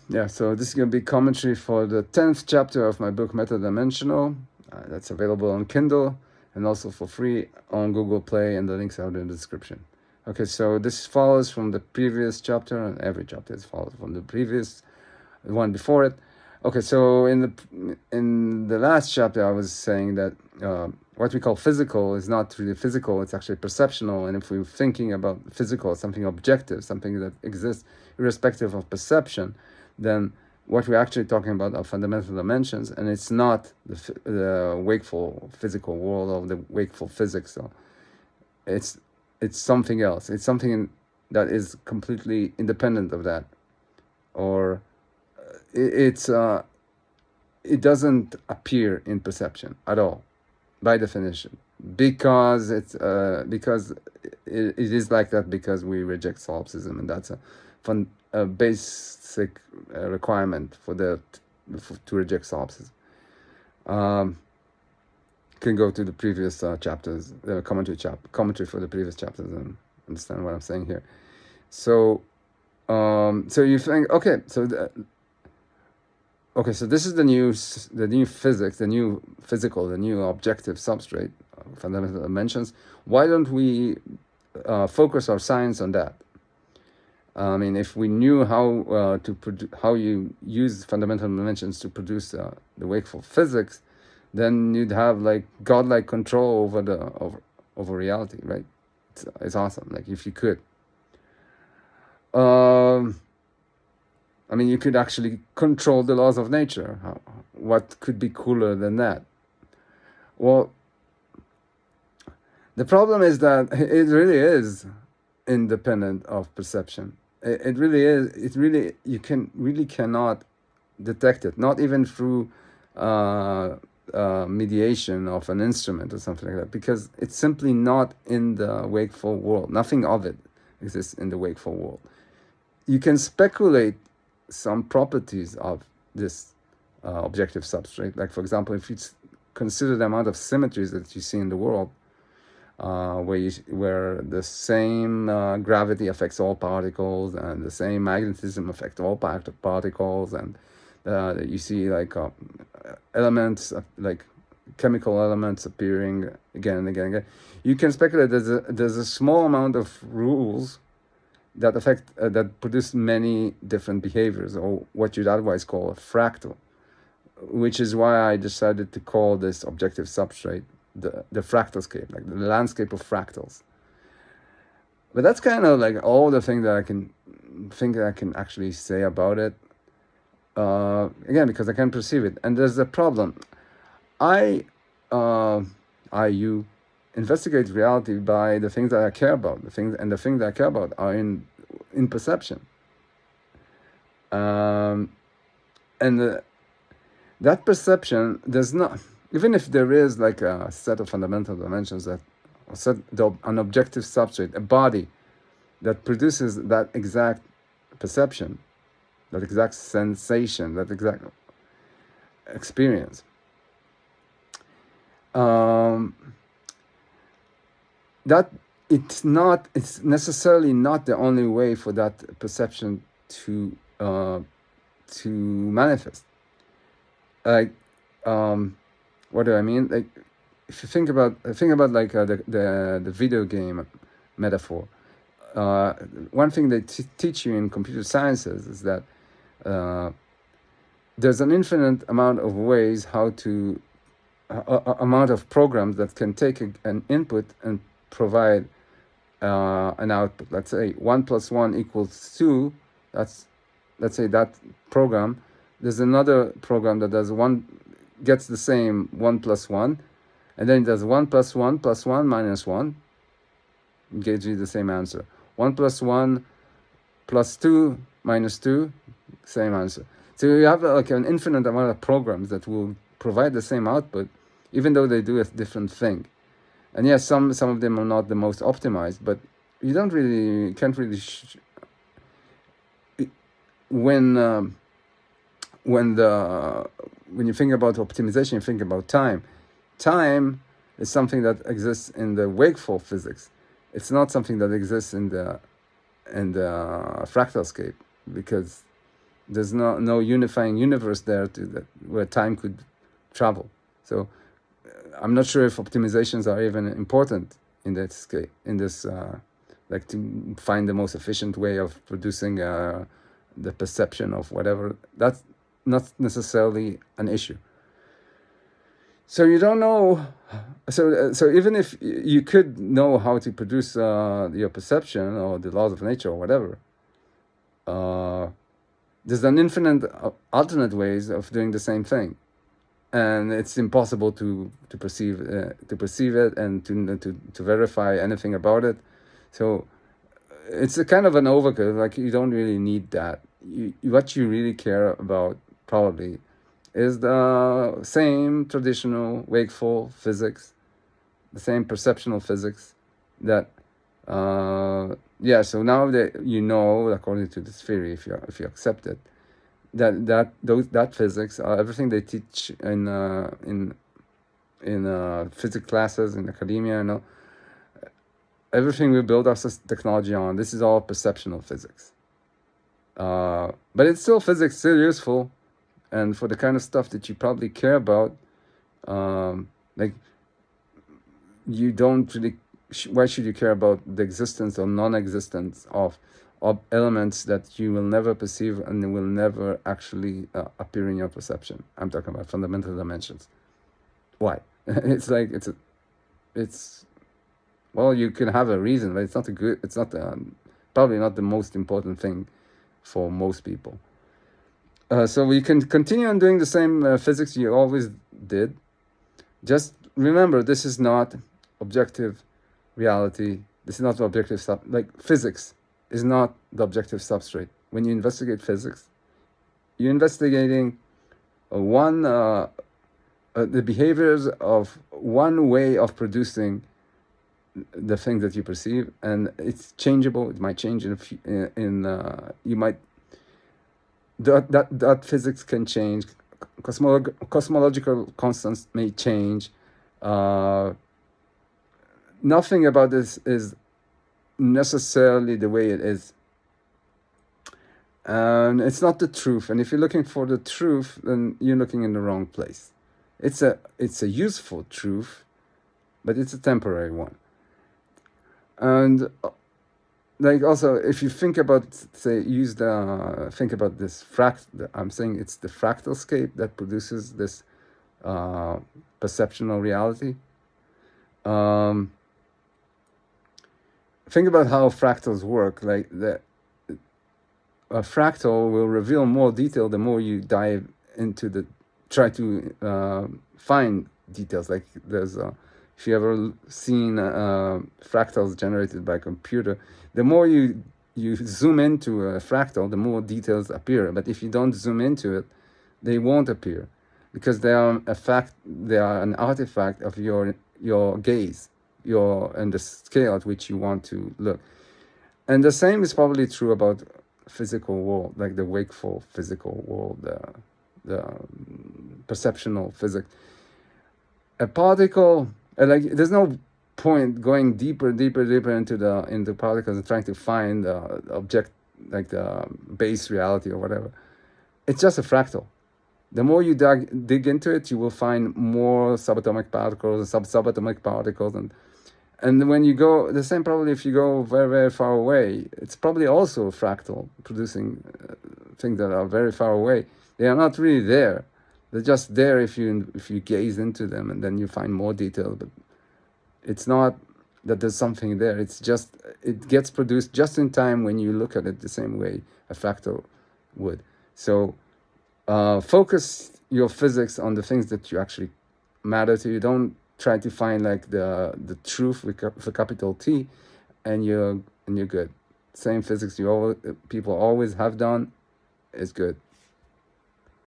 Yeah, so this is going to be commentary for the 10th chapter of my book, Metadimensional. That's available on Kindle and also for free on Google Play, and the links are in the description. Okay, so this follows from the previous chapter, and every chapter is follows from the previous one before it. Okay, so in the last chapter, I was saying that what we call physical is not really physical; it's actually perceptional. And if we're thinking about physical, something objective, something that exists irrespective of perception, then what we're actually talking about are fundamental dimensions, and it's not the wakeful physical world or the wakeful physics. So it's something else. It's something that is completely independent of that, or it's it doesn't appear in perception at all, by definition, because it is like that because we reject solipsism, and that's a basic requirement to reject solipsism. Can go to the previous chapters, commentary for the previous chapters, and understand what I'm saying here. So, so you think, okay, so so this is the new physics, the new physical, the new objective substrate, fundamental dimensions. Why don't we focus our science on that? I mean, if we knew how how you use fundamental dimensions to produce the wakeful physics, then you'd have like godlike control over reality, right? It's awesome. Like if you could. I mean, you could actually control the laws of nature. What could be cooler than that? Well, the problem is that it really is independent of perception. It really is. It really, you cannot detect it, not even through mediation of an instrument or something like that, because it's simply not in the wakeful world. Nothing of it exists in the wakeful world. You can speculate some properties of this objective substrate. Like, for example, if you consider the amount of symmetries that you see in the world, where the same gravity affects all particles, and the same magnetism affects all particles, and you see like elements, like chemical elements appearing again and again and again. You can speculate there's a small amount of rules that affect that produce many different behaviors, or what you'd otherwise call a fractal, which is why I decided to call this objective substrate the fractalscape, like the landscape of fractals. But that's kind of like all the thing that I can actually say about it. Again, because I can perceive it, and there's a problem. You investigate reality by the things that I care about. The things that I care about are in perception. And that perception does not, even if there is like a set of fundamental dimensions an objective substrate, a body that produces that exact perception, that exact sensation, that exact experience. That it's necessarily not the only way for that perception to manifest. Like, what do I mean? Like, if you think about like the video game metaphor, one thing they teach you in computer sciences is that there's an infinite amount of ways how to amount of programs that can take an input and provide an output. Let's say 1 + 1 = 2. Let's say that program. There's another program that gets the same 1 + 1, and then it does 1 + 1 + 1 - 1. It gives you the same answer. 1 + 1 + 2 - 2, same answer. So you have like an infinite amount of programs that will provide the same output, even though they do a different thing. And yes, some of them are not the most optimized, but you can't really when you think about optimization, you think about time. Time is something that exists in the wakeful physics. It's not something that exists in the fractalscape, because There's no unifying universe there where time could travel. So I'm not sure if optimizations are even important in this case, like to find the most efficient way of producing the perception of whatever. That's not necessarily an issue. So you don't know. So even if you could know how to produce your perception or the laws of nature or whatever, there's an infinite alternate ways of doing the same thing, and it's impossible to perceive it and to verify anything about it. So it's a kind of an overkill. Like, you don't really need that. What you really care about probably is the same traditional wakeful physics, the same perceptual physics that so now that you know, according to this theory, if you accept it, that physics, everything they teach in physics classes in academia, everything we build our technology on, this is all perceptual physics. But it's still physics, still useful, and for the kind of stuff that you probably care about, like, you don't really. Why should you care about the existence or non-existence of elements that you will never perceive and will never actually appear in your perception? I'm talking about fundamental dimensions. Why? It's like well, you can have a reason, but it's not probably not the most important thing for most people. So we can continue on doing the same physics you always did. Just remember, this is not objective reality. This is not the objective stuff. Like, physics is not the objective substrate. When you investigate physics, you're investigating the behaviors of one way of producing the thing that you perceive, and it's changeable. It might change you might that physics can change. Cosmological constants may change. Nothing about this is necessarily the way it is. And it's not the truth. And if you're looking for the truth, then you're looking in the wrong place. It's a useful truth, but it's a temporary one. And like, also, if you think about, think about this I'm saying it's the fractal scape that produces this perceptual reality. Think about how fractals work. Like, a fractal will reveal more detail the more you dive into try to find details. Like, there's if you ever seen fractals generated by a computer, the more you zoom into a fractal, the more details appear. But if you don't zoom into it, they won't appear, because they are an artifact of your gaze, and the scale at which you want to look. And the same is probably true about physical world, like the wakeful physical world, the perceptual physics. A particle, like, there's no point going deeper into particles and trying to find the object, like the base reality or whatever. It's just a fractal. The more you dig into it, you will find more subatomic particles and subatomic particles, and when you go, the same probably if you go very, very far away, it's probably also a fractal producing things that are very far away. They are not really there. They're just there if you gaze into them, and then you find more detail. But it's not that there's something there. It's just, it gets produced just in time when you look at it the same way a fractal would. So focus your physics on the things that you actually matter to you. Don't try to find like the truth with a capital T, and you're good. Same physics people always have done is good.